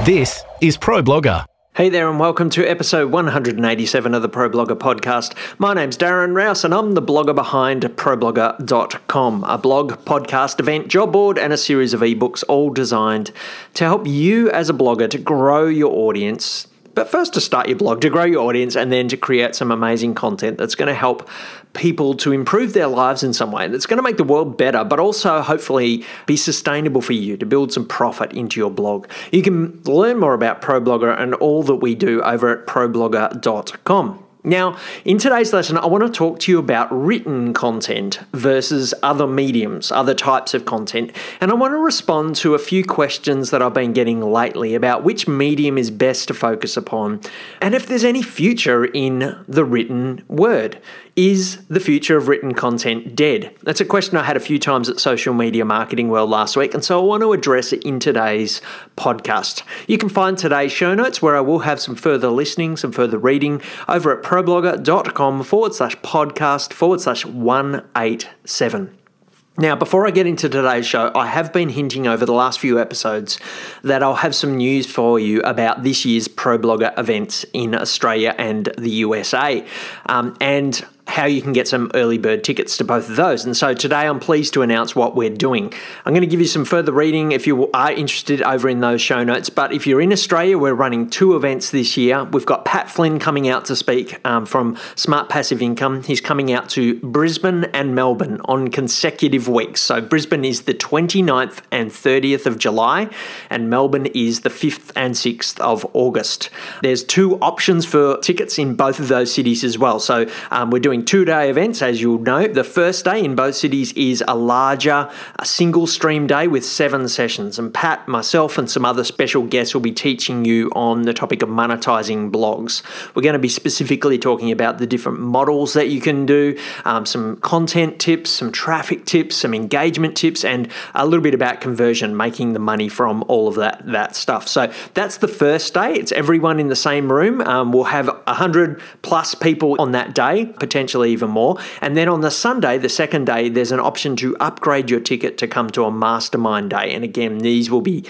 This is ProBlogger. Hey there and welcome to episode 187 of the ProBlogger podcast. My name's Darren Rouse and I'm the blogger behind ProBlogger.com, a blog, podcast, event, job board and a series of ebooks all designed to help you as a blogger to grow your audience. But first to start your blog, to grow your audience, and then to create some amazing content that's going to help people to improve their lives in some way. That's going to make the world better, but also hopefully be sustainable for you to build some profit into your blog. You can learn more about ProBlogger and all that we do over at ProBlogger.com. Now, in today's lesson, I want to talk to you about written content versus other mediums, other types of content. And I want to respond to a few questions that I've been getting lately about which medium is best to focus upon and if there's any future in the written word. Is the future of written content dead? That's a question I had a few times at Social Media Marketing World last week, and so I want to address it in today's podcast. You can find today's show notes where I will have some further listening, some further reading over at ProBlogger.com/podcast/187. Now, before I get into today's show, I have been hinting over the last few episodes that I'll have some news for you about this year's ProBlogger events in Australia and the USA, and how you can get some early bird tickets to both of those. And so today I'm pleased to announce what we're doing. I'm going to give you some further reading if you are interested over in those show notes. But if you're in Australia, we're running two events this year. We've got Pat Flynn coming out to speak from Smart Passive Income. He's coming out to Brisbane and Melbourne on consecutive weeks. So Brisbane is the 29th and 30th of July, and Melbourne is the 5th and 6th of August. There's two options for tickets in both of those cities as well. So we're doing two-day events, as you'll know. The first day in both cities is a single stream day with 7 sessions. And Pat, myself, and some other special guests will be teaching you on the topic of monetizing blogs. We're going to be specifically talking about the different models that you can do, some content tips, some traffic tips, some engagement tips, and a little bit about conversion, making the money from all of that stuff. So that's the first day. It's everyone in the same room. We'll have 100 plus people on that day, potentially even more. And then on the Sunday, the second day, there's an option to upgrade your ticket to come to a mastermind day. And again, these will be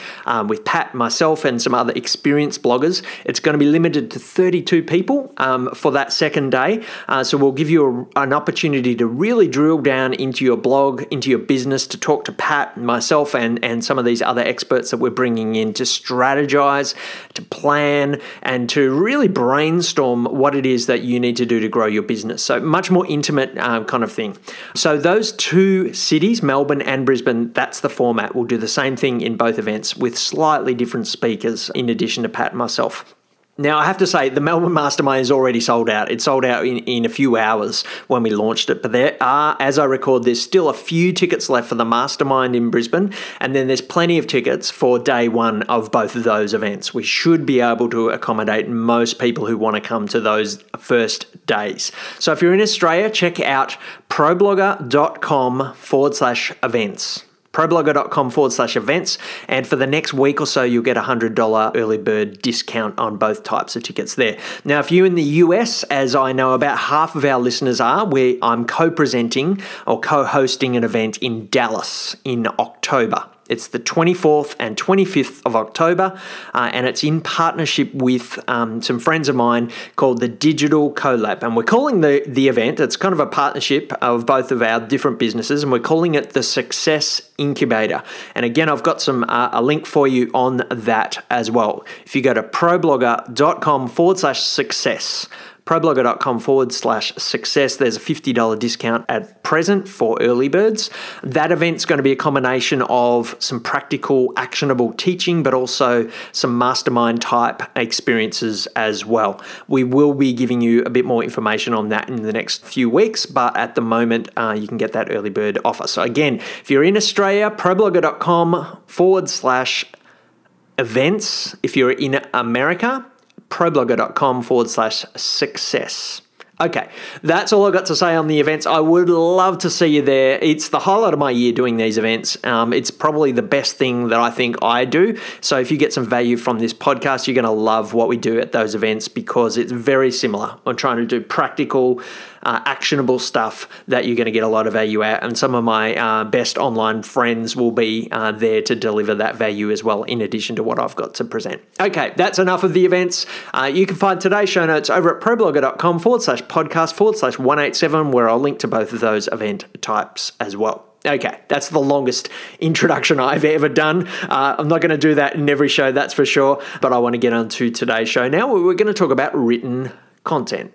with Pat, myself, and some other experienced bloggers. It's going to be limited to 32 people for that second day. So we'll give you an opportunity to really drill down into your blog, into your business, to talk to Pat, myself, and some of these other experts that we're bringing in to strategize, to plan, and to really brainstorm what it is that you need to do to grow your business. So much more intimate kind of thing. So those two cities, Melbourne and Brisbane, that's the format. We'll do the same thing in both events with slightly different speakers in addition to Pat and myself. Now, I have to say, the Melbourne Mastermind is already sold out. It sold out in a few hours when we launched it. But there are, as I record, there's still a few tickets left for the Mastermind in Brisbane. And then there's plenty of tickets for day one of both of those events. We should be able to accommodate most people who want to come to those first days. So if you're in Australia, check out ProBlogger.com/events. ProBlogger.com/events, and for the next week or so, you'll get a $100 early bird discount on both types of tickets there. Now, if you're in the US, as I know about half of our listeners are, I'm co-presenting or co-hosting an event in Dallas in October. It's the 24th and 25th of October, and it's in partnership with some friends of mine called the Digital Collab. And we're calling the event, it's kind of a partnership of both of our different businesses, and we're calling it the Success Incubator. And again, I've got a link for you on that as well. If you go to ProBlogger.com/success, ProBlogger.com/success. There's a $50 discount at present for early birds. That event's going to be a combination of some practical, actionable teaching, but also some mastermind type experiences as well. We will be giving you a bit more information on that in the next few weeks, but at the moment, you can get that early bird offer. So again, if you're in Australia, ProBlogger.com/events. If you're in America, ProBlogger.com/success. Okay, that's all I've got to say on the events. I would love to see you there. It's the highlight of my year doing these events. It's probably the best thing that I think I do. So if you get some value from this podcast, you're going to love what we do at those events because it's very similar. I'm trying to do practical actionable stuff that you're going to get a lot of value at. And some of my best online friends will be there to deliver that value as well, in addition to what I've got to present. Okay, that's enough of the events. You can find today's show notes over at ProBlogger.com/podcast/187, where I'll link to both of those event types as well. Okay, that's the longest introduction I've ever done. I'm not going to do that in every show, that's for sure, but I want to get on to today's show now, where we're going to talk about written content.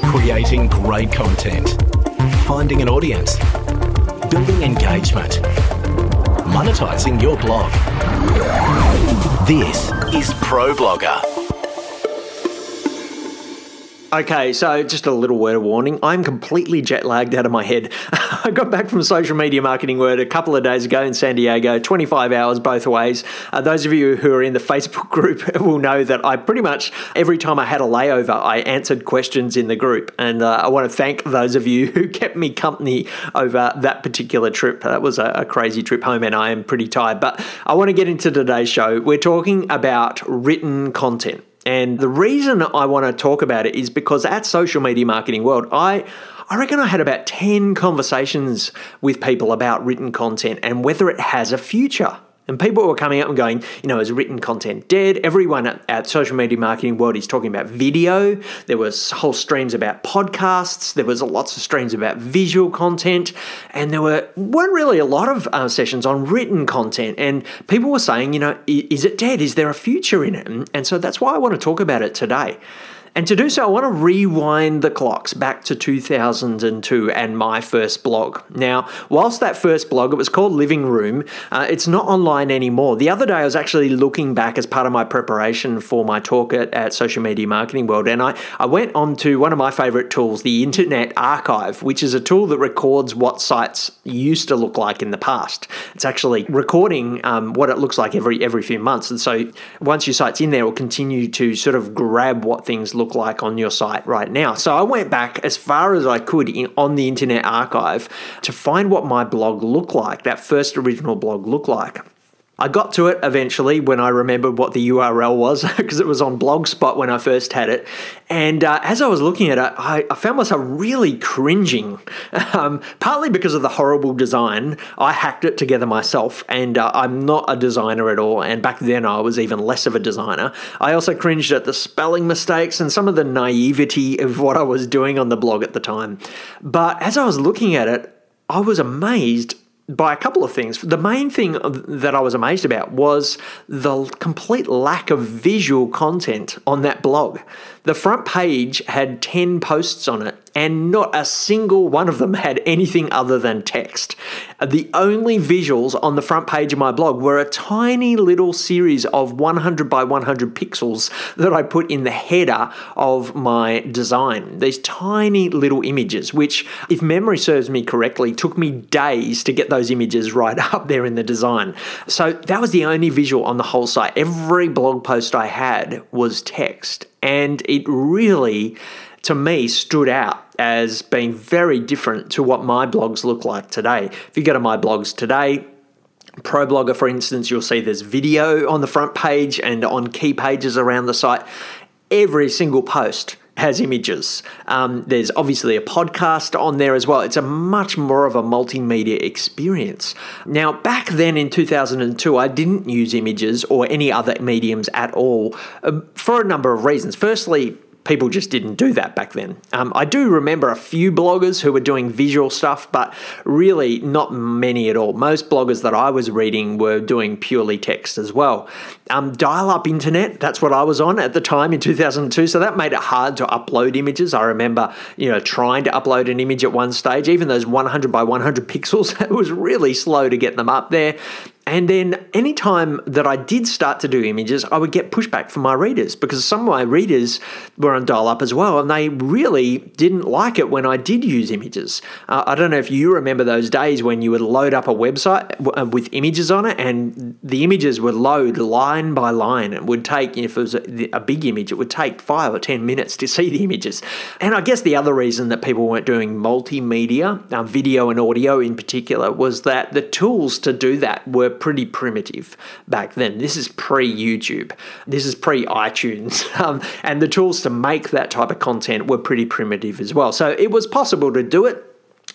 Creating great content, finding an audience, building engagement, monetizing your blog. This is ProBlogger. Okay, so just a little word of warning. I'm completely jet lagged out of my head. I got back from Social Media Marketing World a couple of days ago in San Diego, 25 hours both ways. Those of you who are in the Facebook group will know that I pretty much, every time I had a layover, I answered questions in the group. And I want to thank those of you who kept me company over that particular trip. That was a crazy trip home, and I am pretty tired. But I want to get into today's show. We're talking about written content. And the reason I want to talk about it is because at Social Media Marketing World, I reckon I had about 10 conversations with people about written content and whether it has a future. And people were coming up and going, is written content dead? Everyone at Social Media Marketing World is talking about video. There was whole streams about podcasts. There was lots of streams about visual content. And there weren't really a lot of sessions on written content. And people were saying, is it dead? Is there a future in it? And so that's why I want to talk about it today. And to do so, I want to rewind the clocks back to 2002 and my first blog. Now, whilst that first blog, it was called Living Room, it's not online anymore. The other day, I was actually looking back as part of my preparation for my talk at Social Media Marketing World, and I went on to one of my favorite tools, the Internet Archive, which is a tool that records what sites used to look like in the past. It's actually recording what it looks like every few months. And so once your site's in there, it will continue to sort of grab what things look like on your site right now. So I went back as far as I could on the Internet Archive to find what my blog looked like, that first original blog looked like. I got to it eventually when I remembered what the URL was, because it was on Blogspot when I first had it. And as I was looking at it, I found myself really cringing, partly because of the horrible design. I hacked it together myself, and I'm not a designer at all. And back then I was even less of a designer. I also cringed at the spelling mistakes and some of the naivety of what I was doing on the blog at the time. But as I was looking at it, I was amazed by a couple of things. The main thing that I was amazed about was the complete lack of visual content on that blog. The front page had 10 posts on it, and not a single one of them had anything other than text. The only visuals on the front page of my blog were a tiny little series of 100 by 100 pixels that I put in the header of my design. These tiny little images, which, if memory serves me correctly, took me days to get those images right up there in the design. So that was the only visual on the whole site. Every blog post I had was text, and it really, to me, stood out as being very different to what my blogs look like today. If you go to my blogs today, ProBlogger, for instance, you'll see there's video on the front page and on key pages around the site. Every single post has images. There's obviously a podcast on there as well. It's a much more of a multimedia experience. Now, back then in 2002, I didn't use images or any other mediums at all for a number of reasons. Firstly, people just didn't do that back then. I do remember a few bloggers who were doing visual stuff, but really not many at all. Most bloggers that I was reading were doing purely text as well. Dial-up internet, that's what I was on at the time in 2002, so that made it hard to upload images. I remember, trying to upload an image at one stage, even those 100 by 100 pixels, it was really slow to get them up there. And then anytime that I did start to do images, I would get pushback from my readers, because some of my readers were on dial-up as well, and they really didn't like it when I did use images. I don't know if you remember those days when you would load up a website with images on it, and the images would load line by line. It would take, if it was a big image, it would take 5 or 10 minutes to see the images. And I guess the other reason that people weren't doing multimedia, video and audio in particular, was that the tools to do that were pretty primitive back then. This is pre-YouTube. This is pre-iTunes. And the tools to make that type of content were pretty primitive as well. So it was possible to do it,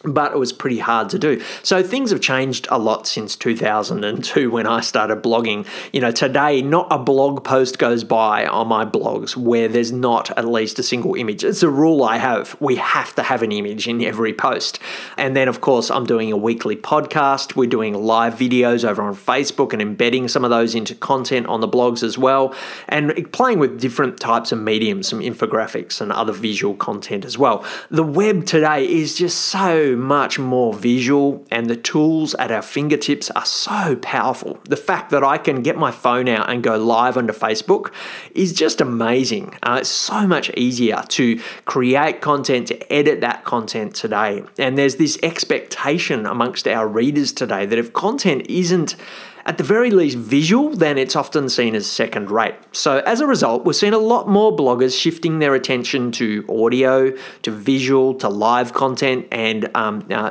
but it was pretty hard to do. So things have changed a lot since 2002 when I started blogging. Today, not a blog post goes by on my blogs where there's not at least a single image. It's a rule I have. We have to have an image in every post. And then, of course, I'm doing a weekly podcast. We're doing live videos over on Facebook and embedding some of those into content on the blogs as well. And playing with different types of mediums, some infographics and other visual content as well. The web today is just so much more visual, and the tools at our fingertips are so powerful. The fact that I can get my phone out and go live onto Facebook is just amazing. It's so much easier to create content, to edit that content today. And there's this expectation amongst our readers today that if content isn't at the very least visual, then it's often seen as second rate. So as a result, we're seeing a lot more bloggers shifting their attention to audio, to visual, to live content, and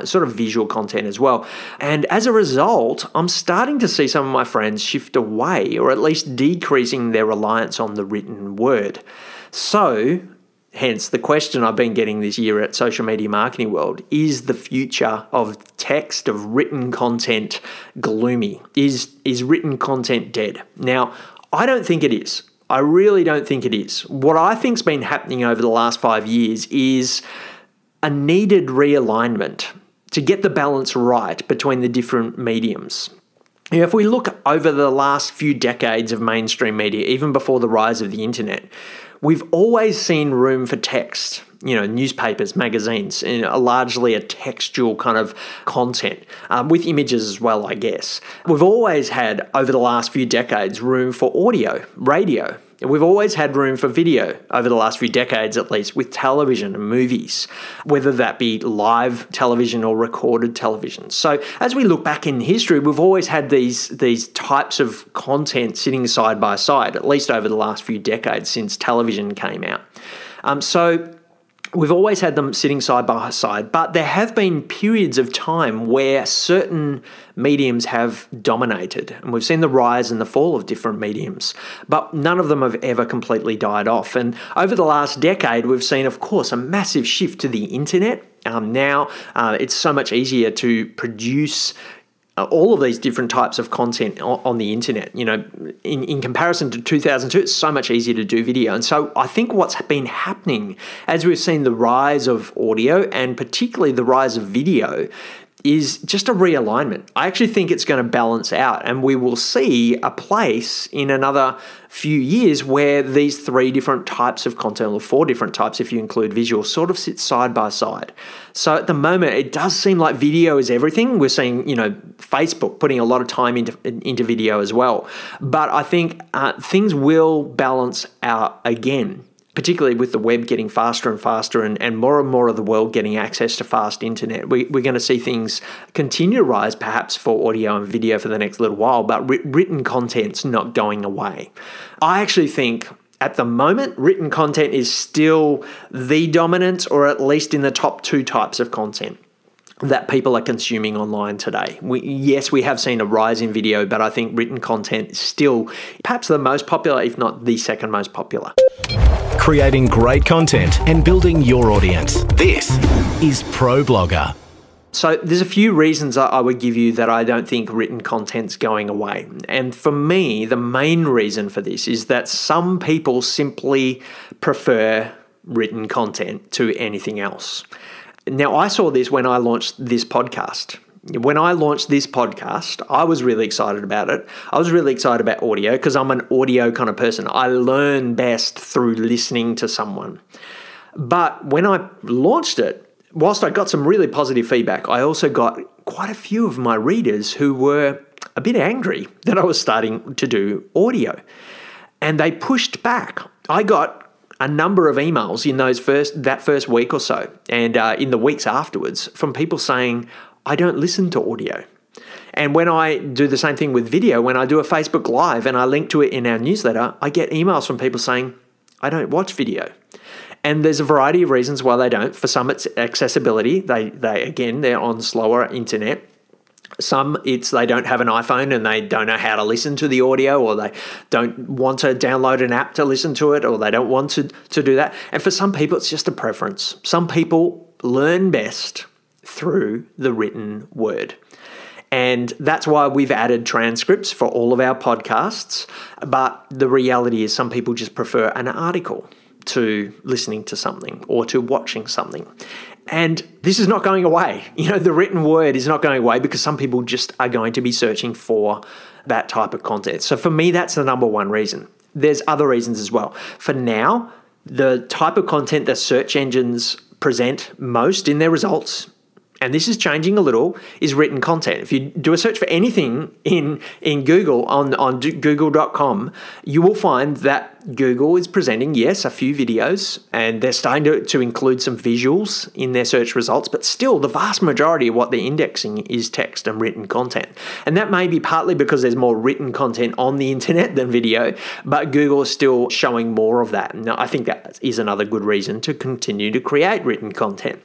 sort of visual content as well. And as a result, I'm starting to see some of my friends shift away, or at least decreasing their reliance on the written word. So hence, the question I've been getting this year at Social Media Marketing World, is the future of text, of written content, gloomy? Is written content dead? Now, I don't think it is. I really don't think it is. What I think's been happening over the last 5 years is a needed realignment to get the balance right between the different mediums. If we look over the last few decades of mainstream media, even before the rise of the internet, we've always seen room for text. Newspapers, magazines, largely a textual kind of content, with images as well, I guess. We've always had, over the last few decades, room for audio, radio. We've always had room for video, over the last few decades at least, with television and movies, whether that be live television or recorded television. So as we look back in history, we've always had these types of content sitting side by side, at least over the last few decades since television came out. So we've always had them sitting side by side, but there have been periods of time where certain mediums have dominated, and we've seen the rise and the fall of different mediums, but none of them have ever completely died off. And over the last decade, we've seen, of course, a massive shift to the internet. Now it's so much easier to produce all of these different types of content on the internet. In comparison to 2002, it's so much easier to do video. And so I think what's been happening as we've seen the rise of audio and particularly the rise of video is just a realignment. I actually think it's going to balance out, and we will see a place in another few years where these 3 different types of content, or 4 different types if you include visual, sort of sit side by side. So at the moment, it does seem like video is everything. We're seeing, Facebook putting a lot of time into video as well. But I think things will balance out again, particularly with the web getting faster and faster and more of the world getting access to fast internet. We're going to see things continue to rise perhaps for audio and video for the next little while, but written content's not going away. I actually think at the moment, written content is still the dominant, or at least in the top 2 types of content that people are consuming online today. Yes, we have seen a rise in video, but I think written content is still perhaps the most popular, if not the second most popular. Creating great content and building your audience. This is ProBlogger. So there's a few reasons I would give you that I don't think written content's going away. And for me, the main reason for this is that some people simply prefer written content to anything else. Now, I saw this when I launched this podcast. When I launched this podcast, I was really excited about it. I was really excited about audio because I'm an audio kind of person. I learn best through listening to someone. But when I launched it, whilst I got some really positive feedback, I also got quite a few of my readers who were a bit angry that I was starting to do audio. And they pushed back. I got a number of emails in that first week or so, and in the weeks afterwards, from people saying, I don't listen to audio. And when I do the same thing with video, when I do a Facebook Live and I link to it in our newsletter, I get emails from people saying, I don't watch video. And there's a variety of reasons why they don't. For some, it's accessibility. They're on slower internet. Some, it's they don't have an iPhone and they don't know how to listen to the audio, or they don't want to download an app to listen to it, or they don't want to do that. And for some people, it's just a preference. Some people learn best through the written word. And that's why we've added transcripts for all of our podcasts. But the reality is some people just prefer an article to listening to something or to watching something. And this is not going away. The written word is not going away because some people just are going to be searching for that type of content. So for me, that's the number one reason. There's other reasons as well. For now, the type of content that search engines present most in their results, and this is changing a little, is written content. If you do a search for anything in Google on google.com, you will find that Google is presenting, yes, a few videos, and they're starting to include some visuals in their search results, but still the vast majority of what they're indexing is text and written content. And that may be partly because there's more written content on the internet than video, but Google is still showing more of that. Now, I think that is another good reason to continue to create written content.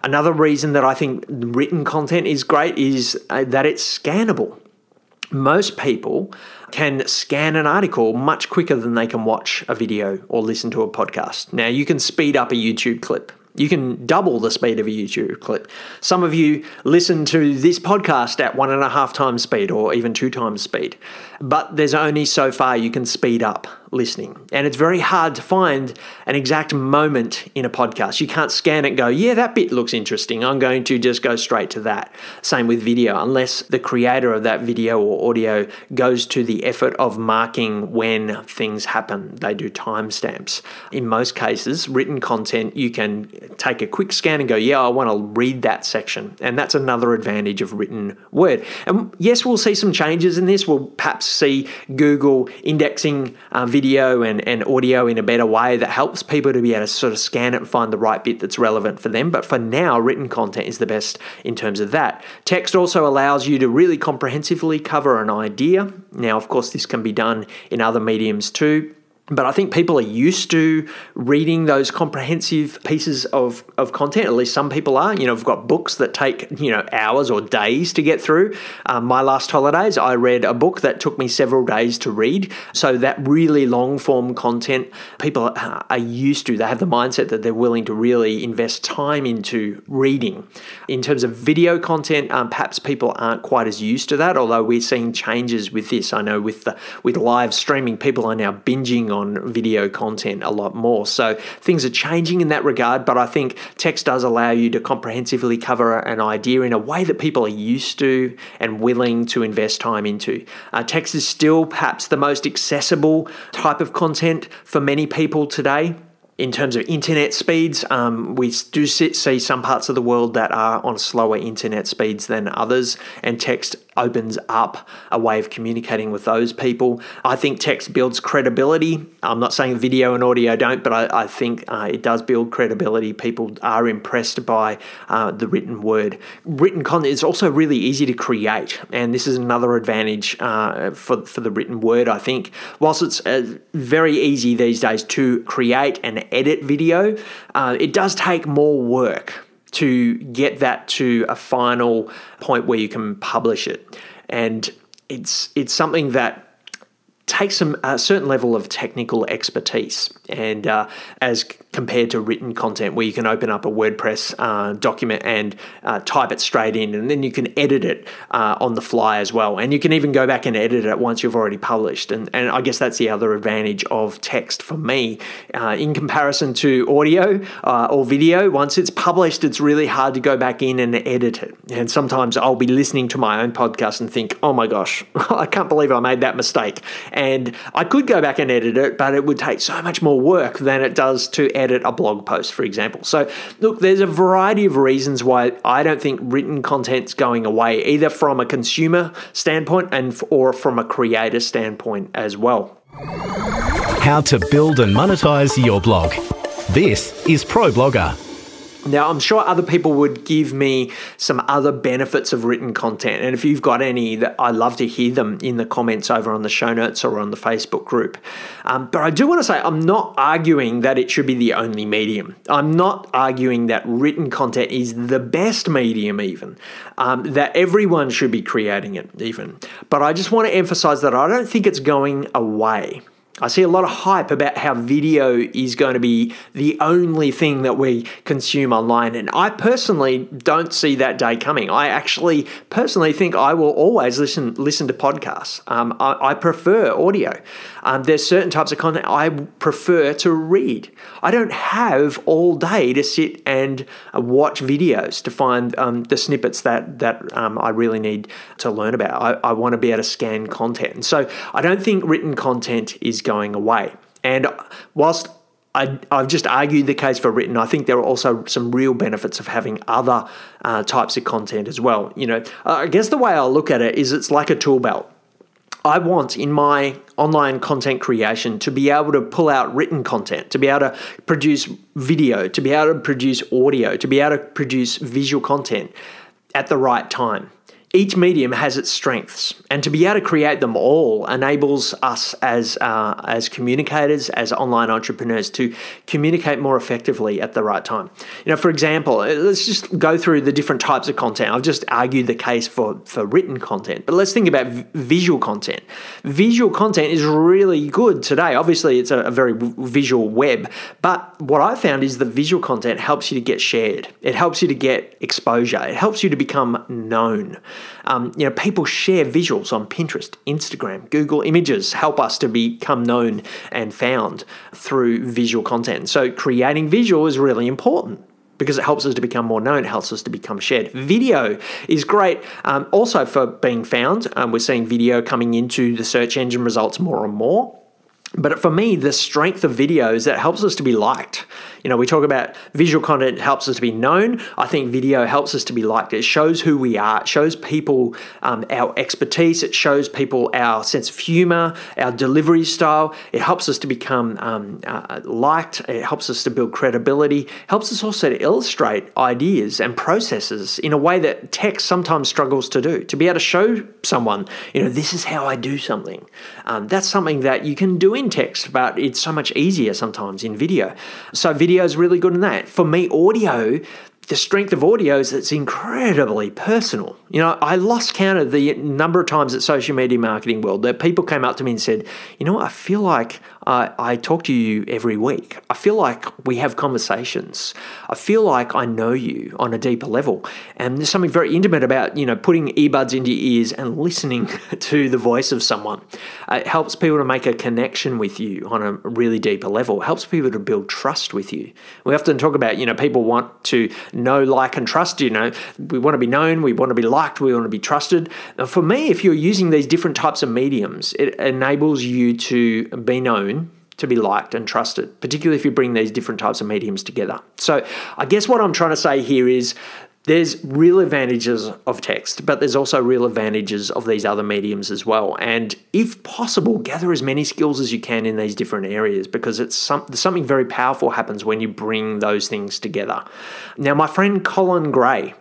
Another reason that I think written content is great is that it's scannable. Most people can scan an article much quicker than they can watch a video or listen to a podcast. Now, you can speed up a YouTube clip. You can double the speed of a YouTube clip. Some of you listen to this podcast at 1.5 times speed or even 2 times speed. But there's only so far you can speed up listening. And it's very hard to find an exact moment in a podcast. You can't scan it and go, yeah, that bit looks interesting. I'm going to just go straight to that. Same with video, unless the creator of that video or audio goes to the effort of marking when things happen. They do timestamps. In most cases, written content, you can take a quick scan and go, yeah, I want to read that section. And that's another advantage of written word. And yes, we'll see some changes in this. We'll perhaps see Google indexing video and audio in a better way that helps people to be able to sort of scan it and find the right bit that's relevant for them. But for now, written content is the best in terms of that. Text also allows you to really comprehensively cover an idea. Now, of course, this can be done in other mediums too. But I think people are used to reading those comprehensive pieces of content. At least some people are. We've got books that take, hours or days to get through. My last holidays, I read a book that took me several days to read. So that really long form content, people are used to. They have the mindset that they're willing to really invest time into reading. In terms of video content, perhaps people aren't quite as used to that, although we're seeing changes with this. I know with live streaming, people are now binging on video content a lot more. So things are changing in that regard, but I think text does allow you to comprehensively cover an idea in a way that people are used to and willing to invest time into. Text is still perhaps the most accessible type of content for many people today. In terms of internet speeds, we do see some parts of the world that are on slower internet speeds than others, and text opens up a way of communicating with those people. I think text builds credibility. I'm not saying video and audio don't, but I think it does build credibility. People are impressed by the written word. Written content is also really easy to create, and this is another advantage for the written word, I think. Whilst it's very easy these days to create and edit video, it does take more work to get that to a final point where you can publish it. And it's something that takes a certain level of technical expertise, and as compared to written content where you can open up a WordPress document and type it straight in, and then you can edit it on the fly as well. And you can even go back and edit it once you've already published. And I guess that's the other advantage of text for me. In comparison to audio or video, once it's published, it's really hard to go back in and edit it. And sometimes I'll be listening to my own podcast and think, oh my gosh, I can't believe I made that mistake. And I could go back and edit it, but it would take so much more work than it does to edit a blog post, for example. So look, there's a variety of reasons why I don't think written content's going away, either from a consumer standpoint or from a creator standpoint as well. How to build and monetize your blog. This is ProBlogger. Now, I'm sure other people would give me some other benefits of written content. And if you've got any, that I'd love to hear them in the comments over on the show notes or on the Facebook group. But I do want to say I'm not arguing that it should be the only medium. I'm not arguing that written content is the best medium even, that everyone should be creating it even. But I just want to emphasize that I don't think it's going away. I see a lot of hype about how video is going to be the only thing that we consume online, and I personally don't see that day coming. I actually personally think I will always listen to podcasts. I prefer audio. There's certain types of content I prefer to read. I don't have all day to sit and watch videos to find the snippets that I really need to learn about. I want to be able to scan content. And so I don't think written content is going away. And whilst I've just argued the case for written, I think there are also some real benefits of having other types of content as well. I guess the way I look at it is it's like a tool belt. I want in my online content creation to be able to pull out written content, to be able to produce video, to be able to produce audio, to be able to produce visual content at the right time. Each medium has its strengths, and to be able to create them all enables us as communicators, as online entrepreneurs, to communicate more effectively at the right time. For example, let's just go through the different types of content. I've just argued the case for written content, but let's think about visual content. Visual content is really good today. Obviously, it's a very visual web, but what I found is the visual content helps you to get shared. It helps you to get exposure. It helps you to become known. People share visuals on Pinterest, Instagram, Google Images help us to become known and found through visual content. So creating visual is really important because it helps us to become more known, it helps us to become shared. Video is great also for being found. We're seeing video coming into the search engine results more and more. But for me, the strength of video is that it helps us to be liked. We talk about visual content helps us to be known. I think video helps us to be liked. It shows who we are. It shows people our expertise. It shows people our sense of humor, our delivery style. It helps us to become liked. It helps us to build credibility. It helps us also to illustrate ideas and processes in a way that text sometimes struggles to do. To be able to show someone, this is how I do something. That's something that you can do in text, but it's so much easier sometimes in video. So video is really good in that. For me, audio, the strength of audio is it's incredibly personal. I lost count of the number of times at social media marketing world that people came up to me and said, I feel like I talk to you every week. I feel like we have conversations. I feel like I know you on a deeper level. And there's something very intimate about, putting earbuds into your ears and listening to the voice of someone. It helps people to make a connection with you on a really deeper level. It helps people to build trust with you. We often talk about, people want to know, like, and trust. We want to be known, we want to be liked, we want to be trusted. Now, for me, if you're using these different types of mediums, it enables you to be known, to be liked and trusted, particularly if you bring these different types of mediums together. So I guess what I'm trying to say here is there's real advantages of text, but there's also real advantages of these other mediums as well. And if possible, gather as many skills as you can in these different areas, because something very powerful happens when you bring those things together. Now, my friend Colin Gray,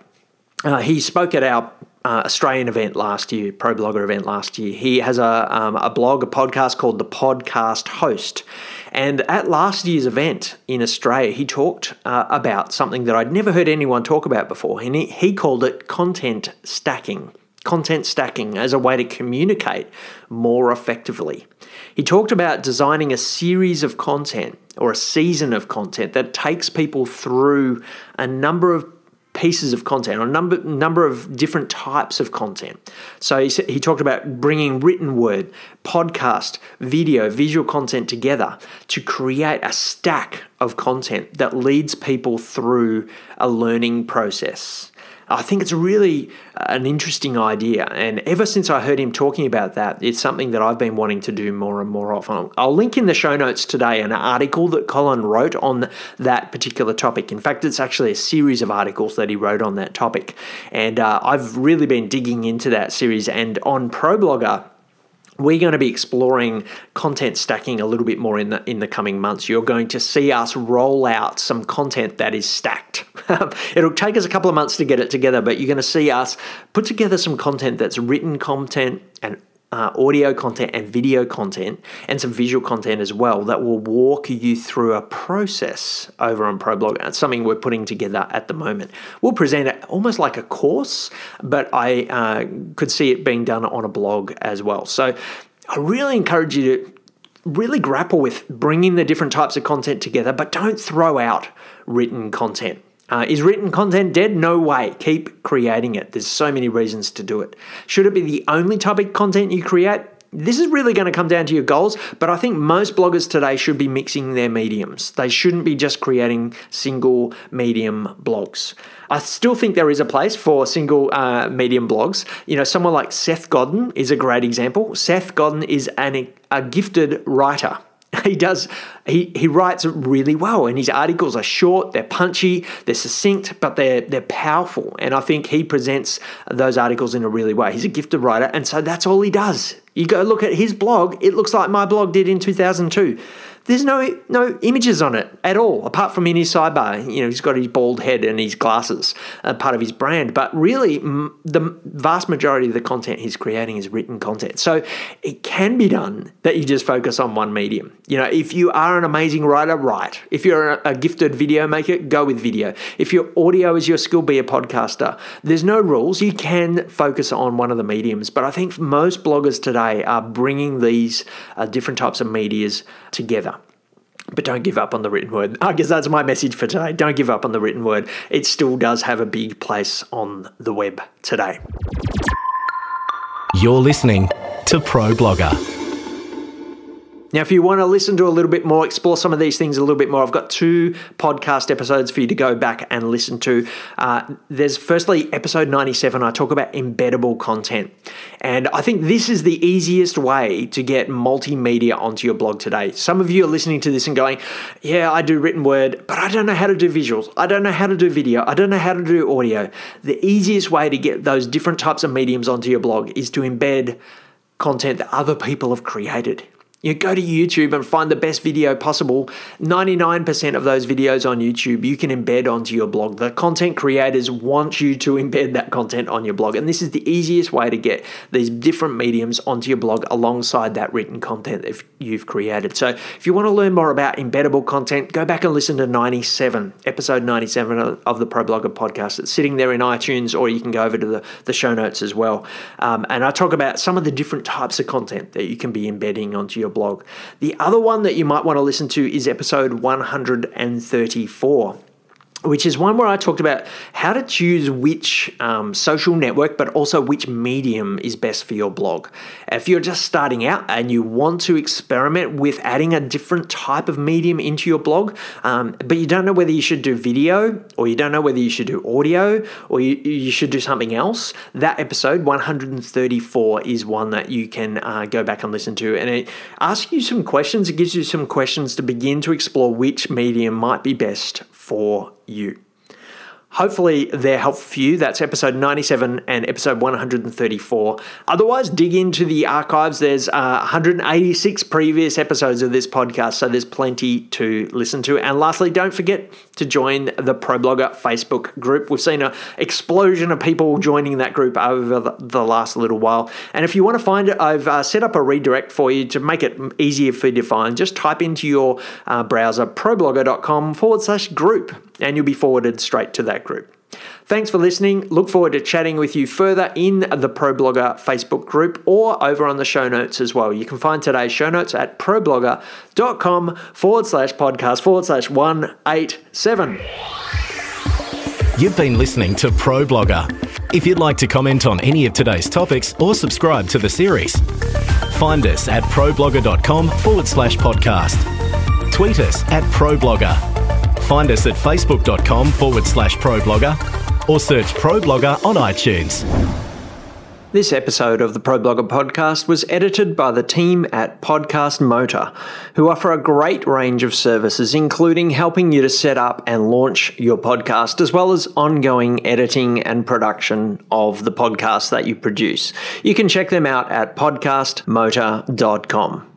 he spoke at our Australian event last year, ProBlogger event last year. He has a blog, a podcast called The Podcast Host. And at last year's event in Australia, he talked about something that I'd never heard anyone talk about before. And he called it content stacking. Content stacking as a way to communicate more effectively. He talked about designing a series of content or a season of content that takes people through a number of pieces of content, or a number of different types of content. So he talked about bringing written word, podcast, video, visual content together to create a stack of content that leads people through a learning process. I think it's really an interesting idea, and ever since I heard him talking about that, it's something that I've been wanting to do more and more often. I'll link in the show notes today an article that Colin wrote on that particular topic. In fact, it's actually a series of articles that he wrote on that topic, and I've really been digging into that series. And on ProBlogger, we're going to be exploring content stacking a little bit more in the coming months. You're going to see us roll out some content that is stacked. It'll take us a couple of months to get it together, but you're going to see us put together some content that's written content and audio content and video content and some visual content as well that will walk you through a process over on ProBlogger. It's something we're putting together at the moment. We'll present it almost like a course, but I could see it being done on a blog as well. So I really encourage you to really grapple with bringing the different types of content together, but don't throw out written content. Is written content dead? No way. Keep creating it. There's so many reasons to do it. Should it be the only type of content you create? This is really going to come down to your goals, but I think most bloggers today should be mixing their mediums. They shouldn't be just creating single medium blogs. I still think there is a place for single medium blogs. You know, someone like Seth Godin is a great example. Seth Godin is a gifted writer. He writes really well, and his articles are short, they're punchy, they're succinct, but they're powerful. And I think he presents those articles in a really way. He's a gifted writer, and so that's all he does. You go look at his blog, it looks like my blog did in 2002. There's no images on it at all, apart from in his sidebar. You know, he's got his bald head and his glasses, part of his brand. But really, the vast majority of the content he's creating is written content. So it can be done that you just focus on one medium. You know, if you are an amazing writer, write. If you're a gifted video maker, go with video. If your audio is your skill, be a podcaster. There's no rules. You can focus on one of the mediums. But I think most bloggers today are bringing these different types of medias together. But don't give up on the written word. I guess that's my message for today. Don't give up on the written word. It still does have a big place on the web today. You're listening to ProBlogger. Now, if you want to listen to a little bit more, explore some of these things a little bit more, I've got 2 podcast episodes for you to go back and listen to. There's firstly episode 97. I talk about embeddable content. And I think this is the easiest way to get multimedia onto your blog today. Some of you are listening to this and going, yeah, I do written word, but I don't know how to do visuals. I don't know how to do video. I don't know how to do audio. The easiest way to get those different types of mediums onto your blog is to embed content that other people have created. You go to YouTube and find the best video possible. 99% of those videos on YouTube you can embed onto your blog. The content creators want you to embed that content on your blog. And this is the easiest way to get these different mediums onto your blog alongside that written content that you've created. So if you want to learn more about embeddable content, go back and listen to episode 97 of the ProBlogger podcast. It's sitting there in iTunes, or you can go over to the show notes as well. And I talk about some of the different types of content that you can be embedding onto your blog. The other one that you might want to listen to is episode 134, which is one where I talked about how to choose which social network, but also which medium is best for your blog. If you're just starting out and you want to experiment with adding a different type of medium into your blog, but you don't know whether you should do video, or you don't know whether you should do audio, or you should do something else, that episode 134 is one that you can go back and listen to. And it asks you some questions. It gives you some questions to begin to explore which medium might be best for you. Hopefully they're helpful for you. That's episode 97 and episode 134. Otherwise, dig into the archives. There's 186 previous episodes of this podcast, so there's plenty to listen to. And lastly, don't forget to join the ProBlogger Facebook group. We've seen an explosion of people joining that group over the last little while. And if you want to find it, I've set up a redirect for you to make it easier for you to find. Just type into your browser ProBlogger.com/group, and you'll be forwarded straight to that group. Thanks for listening. Look forward to chatting with you further in the ProBlogger Facebook group or over on the show notes as well. You can find today's show notes at ProBlogger.com/podcast/187. You've been listening to ProBlogger. If you'd like to comment on any of today's topics or subscribe to the series, find us at ProBlogger.com/podcast. Tweet us at ProBlogger. Find us at Facebook.com/ProBlogger or search ProBlogger on iTunes. This episode of the ProBlogger podcast was edited by the team at Podcast Motor, who offer a great range of services, including helping you to set up and launch your podcast, as well as ongoing editing and production of the podcasts that you produce. You can check them out at podcastmotor.com.